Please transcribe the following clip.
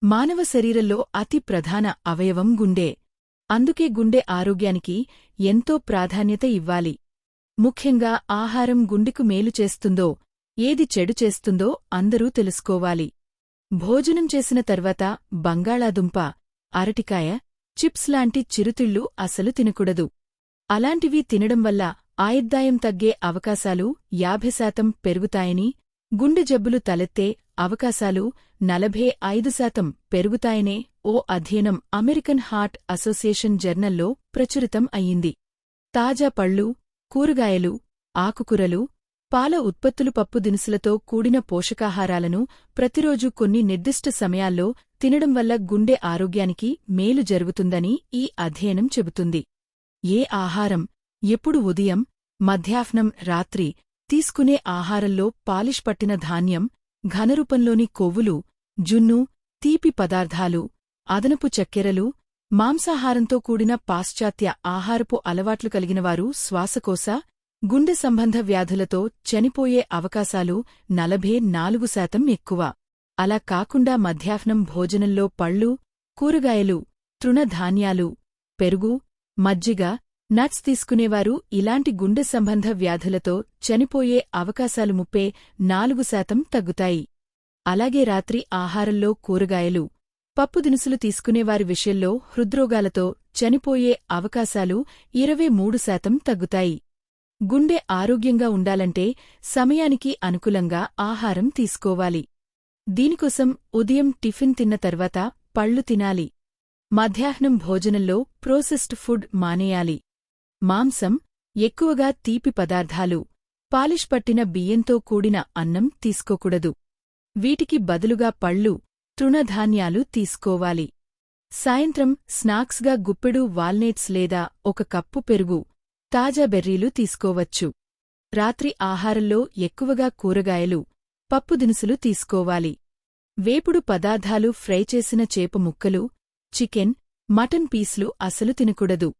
మానవ శరీరంలో అతి ప్రధాన అవయవం గుండె. అందుకే గుండె ఆరోగ్యానికి ఎంతో ప్రాధాన్యత ఇవ్వాలి. ముఖ్యంగా ఆహారం గుండెకు మేలు చేస్తుందో, ఏది చెడు చేస్తుందో అందరూ తెలుసుకోవాలి. భోజనం చేసిన తర్వాత బంగాళాదుంప, అరటికాయ, చిప్స్ లాంటి చిరుతిళ్ళు అసలు తినకూడదు. అలాంటివి తినడం వల్ల ఆయుర్దాయం తగ్గే అవకాశాలు 50% పెరుగుతాయని, గుండె జబ్బులు తలెత్తే అవకాశాలు 45% పెరుగుతాయనే ఓ అధ్యయనం అమెరికన్ హార్ట్ అసోసియేషన్ జర్నల్లో ప్రచురితం అయ్యింది. తాజా పళ్ళు, కూరగాయలు, ఆకుకూరలు, పాల ఉత్పత్తులు, పప్పు దినుసులతో కూడిన పోషకాహారాలను ప్రతిరోజూ కొన్ని నిర్దిష్ట సమయాల్లో తినడం వల్ల గుండె ఆరోగ్యానికి మేలు జరుగుతుందని ఈ అధ్యయనం చెబుతుంది. ఏ ఆహారం ఎప్పుడు ఉదయం, మధ్యాహ్నం, రాత్రి తీసుకునే ఆహారంలో పాలిష్ పట్టిన ధాన్యం, ఘనరూపంలోని కొవ్వులు, జున్ను, తీపి పదార్థాలు, అదనపు చక్కెరలు, మాంసాహారంతో కూడిన పాశ్చాత్య ఆహారపు అలవాట్లు కలిగినవారు శ్వాసకోశ, గుండె సంబంధ వ్యాధులతో చనిపోయే అవకాశాలు 44% ఎక్కువ. అలా కాకుండా మధ్యాహ్నం భోజనంలో పళ్ళు, కూరగాయలు, తృణధాన్యాలు, పెరుగు, మజ్జిగ, నట్స్ తీసుకునేవారు ఇలాంటి గుండె సంబంధ వ్యాధులతో చనిపోయే అవకాశాలు 34% తగ్గుతాయి. అలాగే రాత్రి ఆహారంలో కూరగాయలు, పప్పు దినుసులు తీసుకునేవారి విషయంలో హృద్రోగాలతో చనిపోయే అవకాశాలు 23% తగ్గుతాయి. గుండె ఆరోగ్యంగా ఉండాలంటే సమయానికి అనుకూలంగా ఆహారం తీసుకోవాలి. దీనికోసం ఉదయం టిఫిన్ తిన్న తర్వాత పళ్ళు తినాలి. మధ్యాహ్నం భోజనంలో ప్రోసెస్డ్ ఫుడ్ మానేయాలి. మాంసం, ఎక్కువగా తీపి పదార్థాలు, పాలిష్ పట్టిన బియ్యంతో కూడిన అన్నం తీసుకోకూడదు. వీటికి బదులుగా పళ్ళు, తృణధాన్యాలు తీసుకోవాలి. సాయంత్రం స్నాక్స్గా గుప్పెడు వాల్నట్స్ లేదా 1 కప్పు పెరుగు, తాజా బెర్రీలు తీసుకోవచ్చు. రాత్రి ఆహారంలో ఎక్కువగా కూరగాయలు, పప్పు దినుసులు తీసుకోవాలి. వేపుడు పదార్థాలు, ఫ్రై చేసిన చేప ముక్కలు, చికెన్, మటన్ పీస్లు అసలు తినకూడదు.